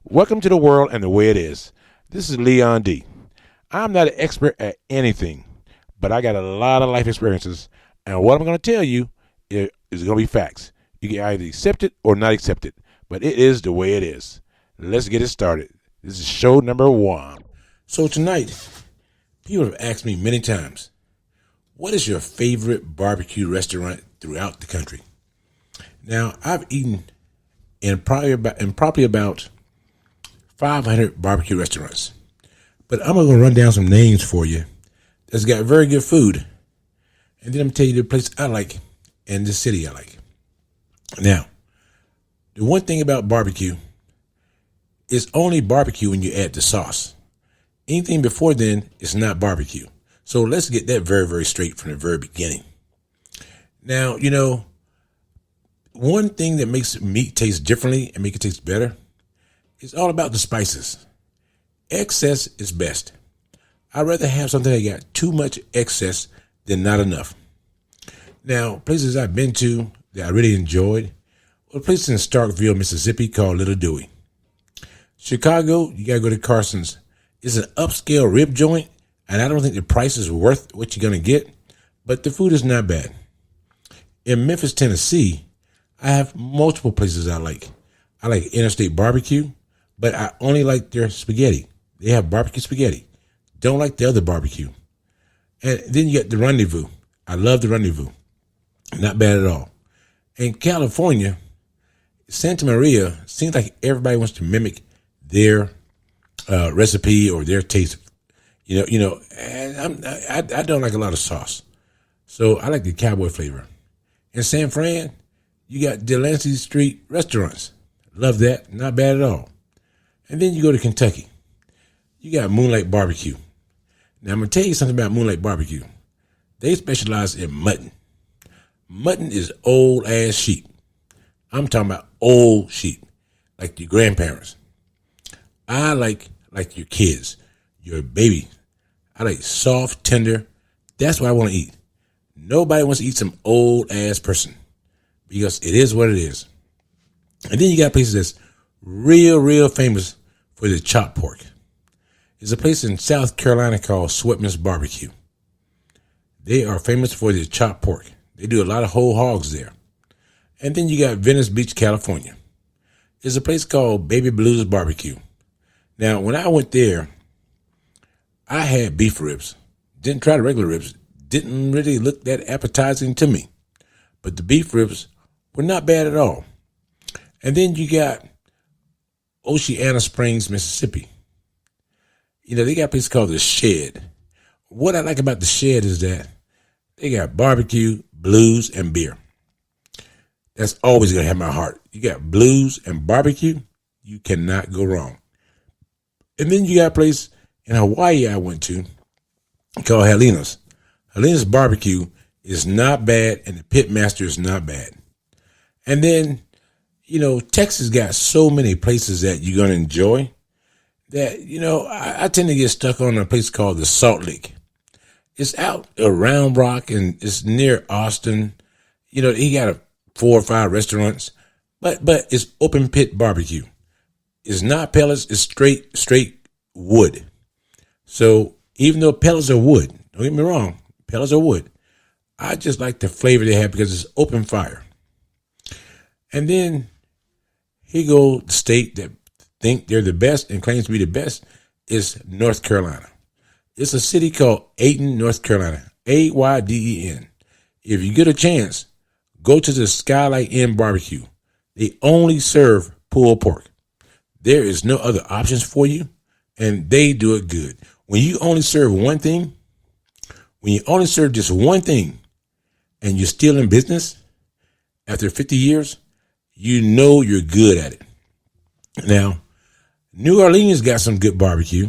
Welcome to the world and the way it is. This is Leon D. I'm not an expert at anything, but I got a lot of life experiences, and what I'm going to tell you is going to be facts. You can either accept it or not accept it, but it is the way it is. Let's get it started. This is show number 1. So tonight, people have asked me many times, what is your favorite barbecue restaurant throughout the country? Now, I've eaten in probably about 500 barbecue restaurants. But I'm going to run down some names for you that's got very good food. And then I'm going to tell you the place I like and the city I like. Now, the one thing about barbecue is only barbecue when you add the sauce. Anything before then is not barbecue. So let's get that very, very straight from the very beginning. Now, one thing that makes meat taste differently and make it taste better, it's all about the spices. Excess is best. I'd rather have something that got too much excess than not enough. Now, places I've been to that I really enjoyed were places in Starkville, Mississippi called Little Dewey. Chicago, you got to go to Carson's. It's an upscale rib joint, and I don't think the price is worth what you're going to get, but the food is not bad. In Memphis, Tennessee, I have multiple places I like. I like Interstate Barbecue, but I only like their spaghetti. They have barbecue spaghetti. Don't like the other barbecue. And then you got the Rendezvous. I love the Rendezvous. Not bad at all. In California, Santa Maria seems like everybody wants to mimic their recipe or their taste. And I don't like a lot of sauce. So I like the cowboy flavor. In San Fran, you got Delancey Street restaurants. Love that. Not bad at all. And then you go to Kentucky. You got Moonlight Barbecue. Now, I'm going to tell you something about Moonlight Barbecue. They specialize in mutton. Mutton is old-ass sheep. I'm talking about old sheep, like your grandparents. I like your kids, your baby. I like soft, tender. That's what I want to eat. Nobody wants to eat some old-ass person because it is what it is. And then you got places that's real famous for the chopped pork. There's a place in South Carolina called Sweatman's Barbecue. They are famous for their chopped pork. They do a lot of whole hogs there. And then you got Venice Beach, California. There's a place called Baby Blues Barbecue. Now, when I went there, I had beef ribs. Didn't try the regular ribs. Didn't really look that appetizing to me. But the beef ribs were not bad at all. And then you got Oceana Springs, Mississippi. They got a place called The Shed. What I like about The Shed is that they got barbecue, blues, and beer. That's always going to have my heart. You got blues and barbecue, you cannot go wrong. And then you got a place in Hawaii I went to called Helena's. Helena's Barbecue is not bad, and the Pitmaster is not bad. And then, Texas got so many places that you're going to enjoy that, I tend to get stuck on a place called the Salt Lake. It's out around Rock, and it's near Austin. He got 4 or 5 restaurants, but it's open pit barbecue. It's not pellets, it's straight wood. So even though pellets are wood, don't get me wrong, pellets are wood. I just like the flavor they have because it's open fire. And then here go the state that think they're the best and claims to be the best is North Carolina. It's a city called Ayden, North Carolina. Ayden. If you get a chance, go to the Skylight Inn Barbecue. They only serve pulled pork. There is no other options for you, and they do it good. When you only serve one thing, when you only serve just one thing, and you're still in business after 50 years, you're good at it. Now, New Orleans got some good barbecue,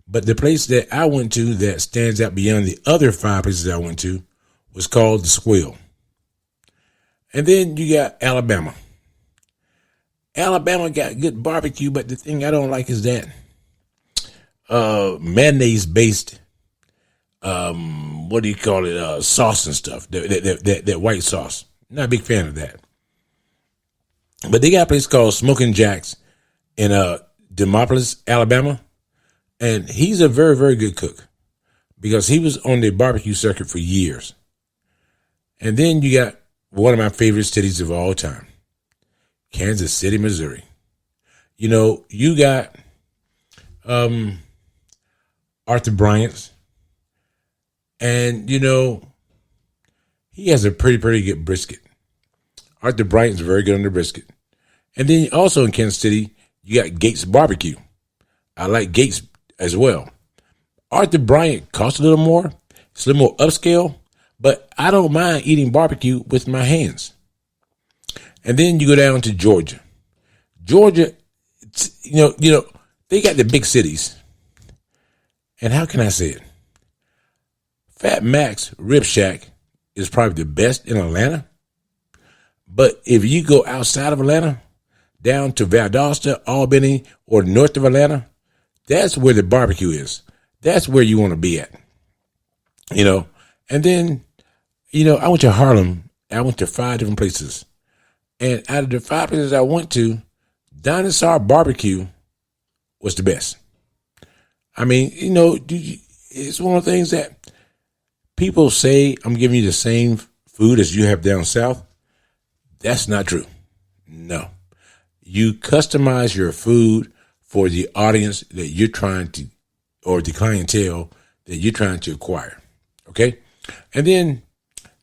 but the place that I went to that stands out beyond the other 5 places I went to was called the Squeal. And then you got Alabama. Alabama got good barbecue, but the thing I don't like is that mayonnaise-based, sauce and stuff, that white sauce. Not a big fan of that. But they got a place called Smoking Jacks in Demopolis, Alabama, and he's a very, very good cook because he was on the barbecue circuit for years. And then you got one of my favorite cities of all time, Kansas City, Missouri. You got Arthur Bryant's, and he has a pretty good brisket. Arthur Bryant's very good on the brisket. And then also in Kansas City, you got Gates Barbecue. I like Gates as well. Arthur Bryant costs a little more. It's a little more upscale, but I don't mind eating barbecue with my hands. And then you go down to Georgia. Georgia, they got the big cities. And how can I say it? Fat Mac's Rib Shack is probably the best in Atlanta. But if you go outside of Atlanta, down to Valdosta, Albany, or north of Atlanta, that's where the barbecue is. That's where you want to be at. And then, I went to Harlem. I went to 5 different places. And out of the 5 places I went to, Dinosaur Barbecue was the best. I mean, it's one of the things that people say, I'm giving you the same food as you have down south. That's not true. No. You customize your food for the audience that you're trying to, or the clientele that you're trying to acquire. Okay? And then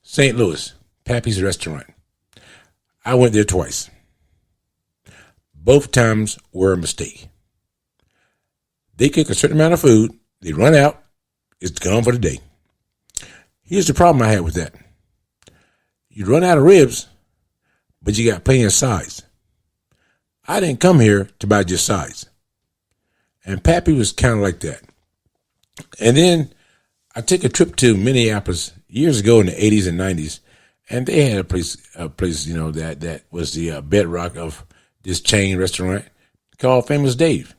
St. Louis, Pappy's Restaurant. I went there twice. Both times were a mistake. They cook a certain amount of food, they run out, it's gone for the day. Here's the problem I had with that. You run out of ribs, but you got plenty of sides. I didn't come here to buy just sides. And Pappy was kind of like that. And then I took a trip to Minneapolis years ago in the 80s and 90s, and they had a place, that was the bedrock of this chain restaurant called Famous Dave.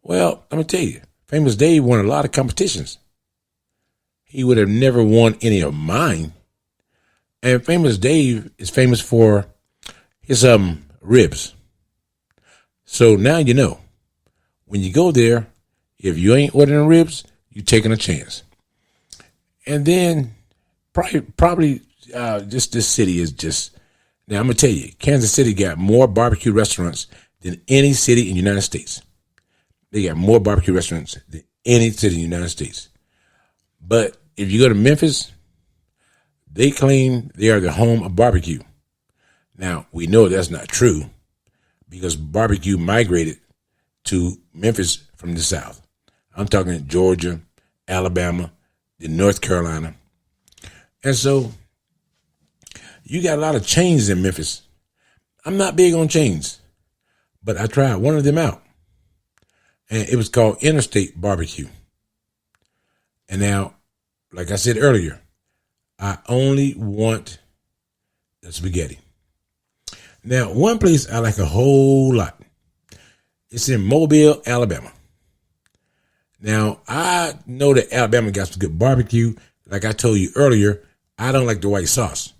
Well, let me tell you, Famous Dave won a lot of competitions. He would have never won any of mine. And Famous Dave is famous for his ribs. So now you know, when you go there, if you ain't ordering ribs, you're taking a chance. And then probably this city is just, now I'm going to tell you, Kansas City got more barbecue restaurants than any city in the United States. They got more barbecue restaurants than any city in the United States. But if you go to Memphis, they claim they are the home of barbecue. Now, we know that's not true because barbecue migrated to Memphis from the South. I'm talking Georgia, Alabama, then North Carolina. And so you got a lot of chains in Memphis. I'm not big on chains, but I tried one of them out. And it was called Interstate Barbecue. And now, like I said earlier, I only want the spaghetti. Now, one place I like a whole lot. It's in Mobile, Alabama. Now, I know that Alabama got some good barbecue. Like I told you earlier, I don't like the white sauce.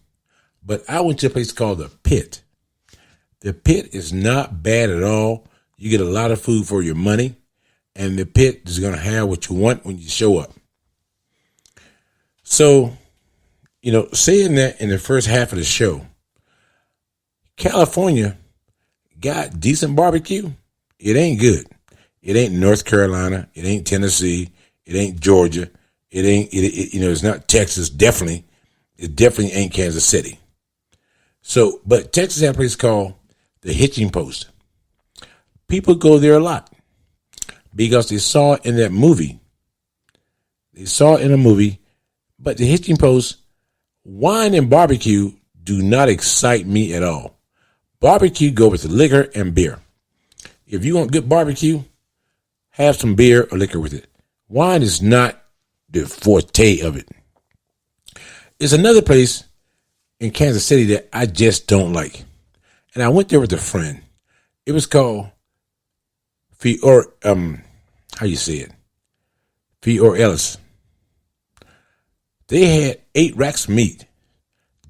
But I went to a place called The Pit. The Pit is not bad at all. You get a lot of food for your money. And The Pit is going to have what you want when you show up. So, saying that in the first half of the show, California got decent barbecue. It ain't good. It ain't North Carolina. It ain't Tennessee. It ain't Georgia. It's not Texas. Definitely. It definitely ain't Kansas City. So, but Texas has a place called the Hitching Post. People go there a lot because they saw it in that movie. They saw it in a movie, but the Hitching Post, wine and barbecue do not excite me at all. Barbecue go with liquor and beer. If you want good barbecue, have some beer or liquor with it. Wine is not the forte of it. It's another place in Kansas City that I just don't like. And I went there with a friend. It was called how you say it? Fior Ellis. They had 8 racks of meat,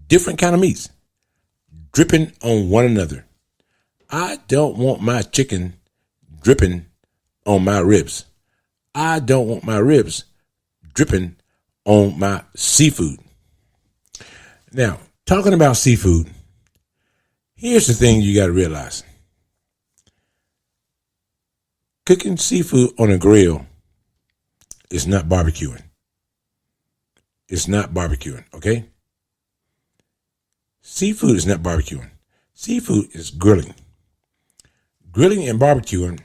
different kind of meats, dripping on one another. I don't want my chicken dripping on my ribs. I don't want my ribs dripping on my seafood. Now, talking about seafood, here's the thing you got to realize. Cooking seafood on a grill is not barbecuing. It's not barbecuing, okay? Seafood is not barbecuing. Seafood is grilling. Grilling and barbecuing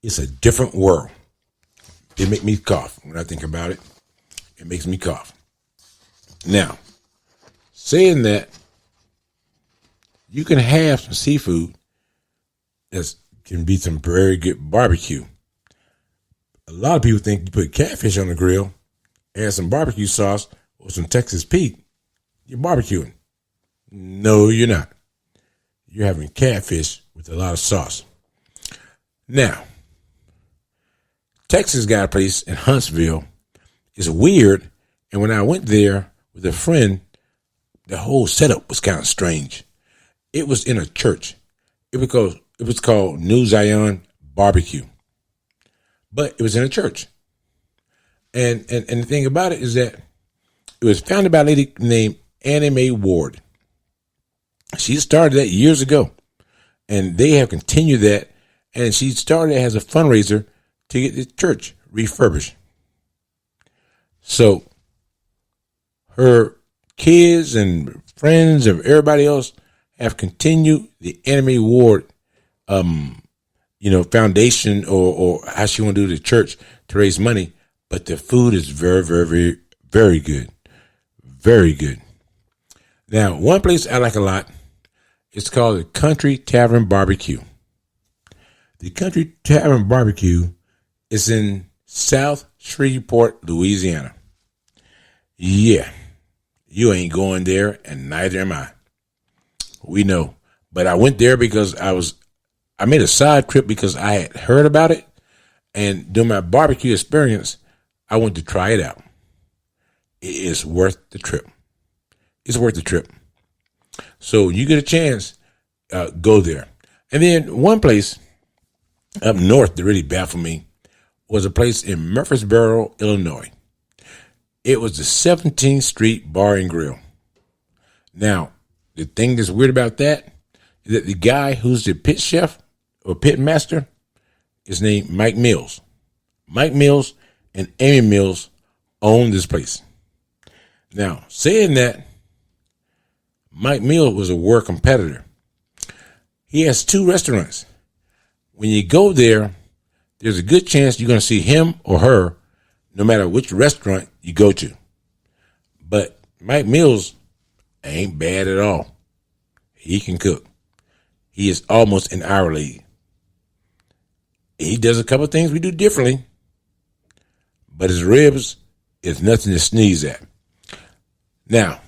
is a different world. It makes me cough when I think about it. It makes me cough. Now, saying that, you can have some seafood that can be some very good barbecue. A lot of people think you put catfish on the grill, add some barbecue sauce or some Texas Pete, you're barbecuing. No, you're not. You're having catfish with a lot of sauce. Now, Texas got a place in Huntsville. It's weird, and when I went there with a friend, the whole setup was kind of strange. It was in a church. It was called New Zion Barbecue, but it was in a church. And the thing about it is that it was founded by a lady named Annie Mae Ward. She started that years ago, and they have continued that. And she started it as a fundraiser to get the church refurbished. So her kids and friends and everybody else have continued the Annie Mae Ward, foundation or how she want to do the church to raise money. But the food is very, very, very, very good. Very good. Now, one place I like a lot, it's called the Country Tavern Barbecue. The Country Tavern Barbecue is in South Shreveport, Louisiana. Yeah, you ain't going there, and neither am I. We know. But I went there because I made a side trip because I had heard about it. And during my barbecue experience, I wanted to try it out. It is worth the trip. It's worth the trip. So you get a chance, go there. And then one place up north that really baffled me was a place in Murfreesboro, Illinois. It was the 17th Street Bar and Grill. Now, the thing that's weird about that is that the guy who's the pit chef or pit master is named Mike Mills. Mike Mills and Amy Mills own this place. Now, saying that, Mike Mills was a world competitor. He has 2 restaurants. When you go there, there's a good chance you're going to see him or her no matter which restaurant you go to. But Mike Mills ain't bad at all. He can cook. He is almost in our league. He does a couple of things we do differently, but his ribs is nothing to sneeze at. Now,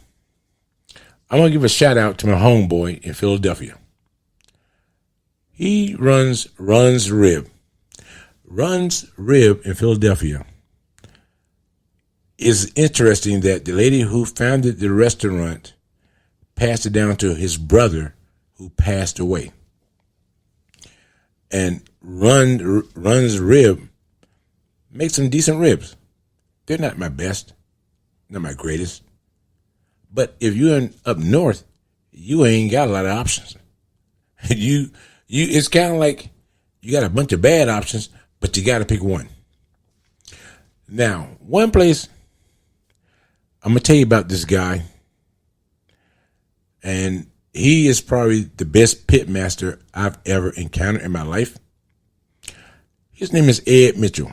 I'm going to give a shout out to my homeboy in Philadelphia. He runs Rib. Runs Rib in Philadelphia. It's interesting that the lady who founded the restaurant passed it down to his brother who passed away. And Runs Rib makes some decent ribs. They're not my best, not my greatest. But if you're up north, you ain't got a lot of options. It's kind of like you got a bunch of bad options, but you got to pick one. Now, one place I'm going to tell you about this guy, and he is probably the best pit master I've ever encountered in my life. His name is Ed Mitchell.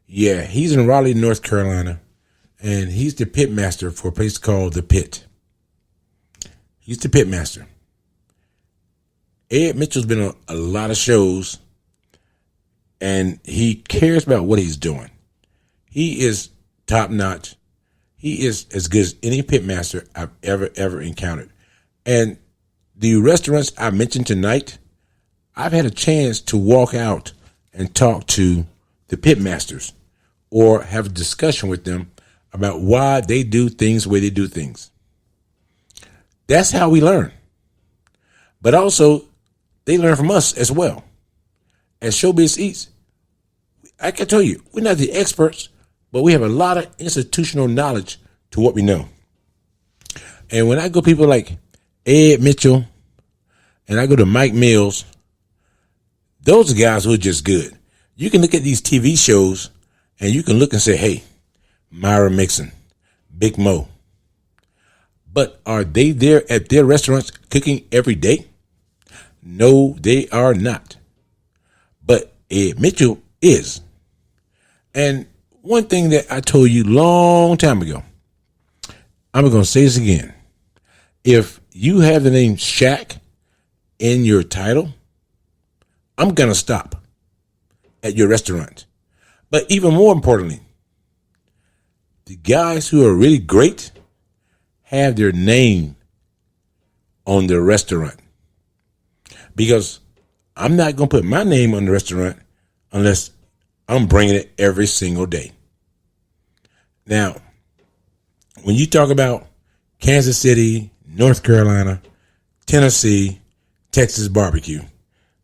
Yeah, he's in Raleigh, North Carolina, and he's the pit master for a place called The Pit. He's the pit master. Ed Mitchell's been on a lot of shows, and he cares about what he's doing. He is top notch. He is as good as any pit master I've ever encountered. And the restaurants I mentioned tonight, I've had a chance to walk out and talk to the pit masters or have a discussion with them about why they do things the way they do things. That's how we learn. But also, they learn from us as well. As Showbiz Eats, I can tell you, we're not the experts, but we have a lot of institutional knowledge to what we know. And when I go people like Ed Mitchell and I go to Mike Mills, those are guys who are just good. You can look at these TV shows and you can look and say, hey, Myra Mixon, Big Mo. But are they there at their restaurants cooking every day? No, they are not. But Ed Mitchell is. And one thing that I told you long time ago, I'm going to say this again. If you have the name Shaq in your title, I'm going to stop at your restaurant. But even more importantly, the guys who are really great have their name on their restaurant. Because I'm not going to put my name on the restaurant unless I'm bringing it every single day. Now, when you talk about Kansas City, North Carolina, Tennessee, Texas barbecue,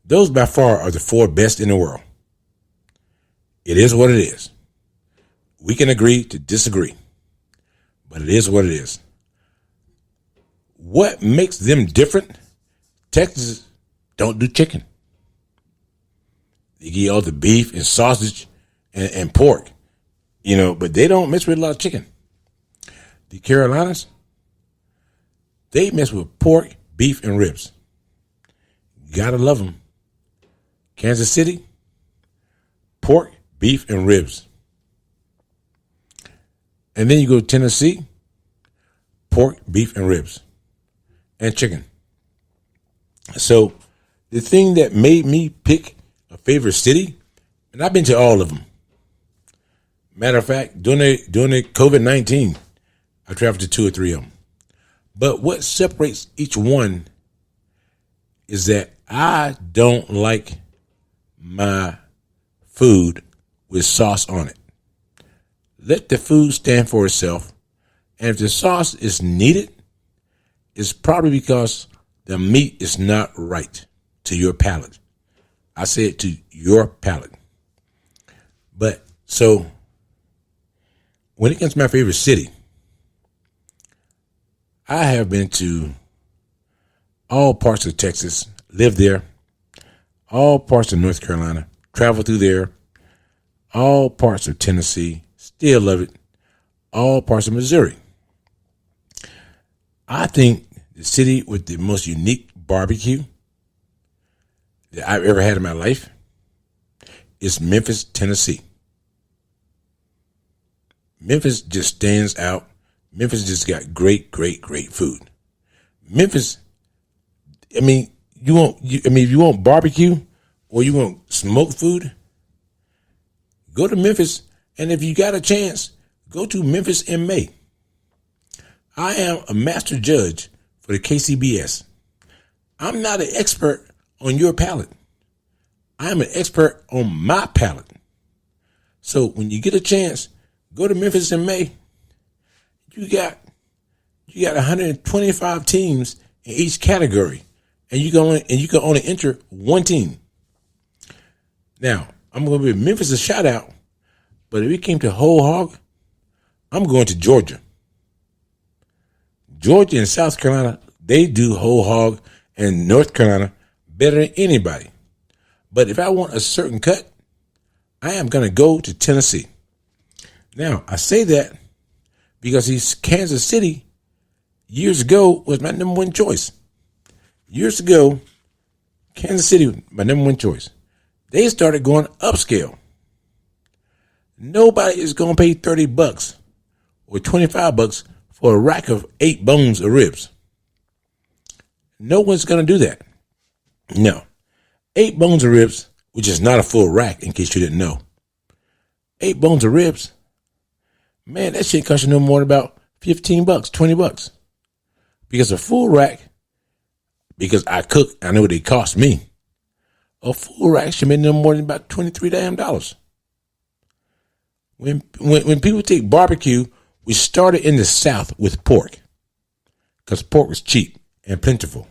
those by far are the 4 best in the world. It is what it is. We can agree to disagree, but it is what it is. What makes them different? Texas don't do chicken. They get all the beef and sausage and pork, but they don't mess with a lot of chicken. The Carolinas, they mess with pork, beef, and ribs. Gotta love them. Kansas City, pork, beef, and ribs. And then you go to Tennessee, pork, beef, and ribs, and chicken. So the thing that made me pick a favorite city, and I've been to all of them. Matter of fact, during the COVID-19, I traveled to 2 or 3 of them. But what separates each one is that I don't like my food with sauce on it. Let the food stand for itself. And if the sauce is needed, it's probably because the meat is not right to your palate. I say it to your palate. But so when it comes to my favorite city, I have been to all parts of Texas, lived there, all parts of North Carolina, traveled through there, all parts of Tennessee, still love it, all parts of Missouri. I think the city with the most unique barbecue that I've ever had in my life is Memphis, Tennessee. Memphis just stands out. Memphis just got great, great, great food. Memphis, if you want barbecue or you want smoked food, go to Memphis. And if you got a chance, go to Memphis in May. I am a master judge for the KCBS. I'm not an expert on your palate. I'm an expert on my palate. So when you get a chance, go to Memphis in May. You got 125 teams in each category, and you can only enter one team. Now, I'm going to give Memphis a shout out, but if it came to whole hog, I'm going to Georgia. Georgia and South Carolina, they do whole hog, and North Carolina better than anybody. But if I want a certain cut, I am going to go to Tennessee. Now, I say that because Kansas City years ago was my number one choice. Years ago, Kansas City was my number one choice. They started going upscale. Nobody is going to pay $30 or $25 for a rack of 8 bones of ribs. No one's going to do that. No. 8 bones of ribs, which is not a full rack, in case you didn't know. 8 bones of ribs, man, that shit costs you no more than about $15, $20. Because a full rack, because I cook, I know what they cost me. A full rack should be no more than about $23 damn dollars. When people take barbecue, we started in the South with pork, because pork was cheap and plentiful.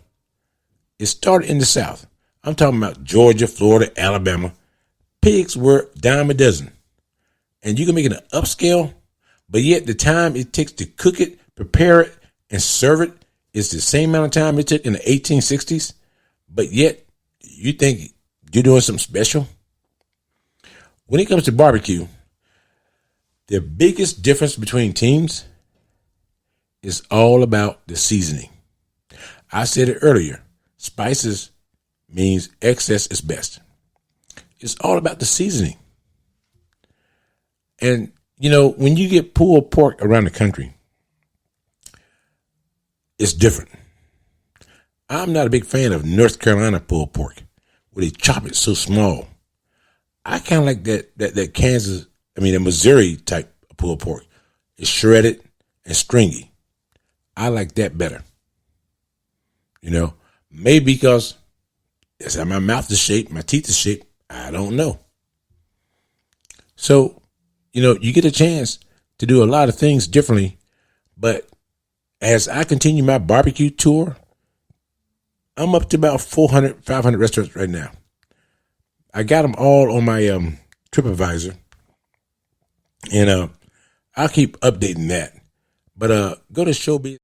It started in the South. I'm talking about Georgia, Florida, Alabama. Pigs were dime a dozen. And you can make it an upscale, but yet the time it takes to cook it, prepare it, and serve it is the same amount of time it took in the 1860s, but yet you think you're doing something special? When it comes to barbecue, the biggest difference between teams is all about the seasoning. I said it earlier, spices means excess is best. It's all about the seasoning. And, when you get pulled pork around the country, it's different. I'm not a big fan of North Carolina pulled pork, where they chop it so small. I kind of like that Missouri type of pulled pork. It's shredded and stringy. I like that better. Maybe because that's how my mouth is shaped, my teeth is shaped. I don't know. So, you get a chance to do a lot of things differently. But as I continue my barbecue tour, I'm up to about 400, 500 restaurants right now. I got them all on my TripAdvisor. And I'll keep updating that. But go to Showbiz.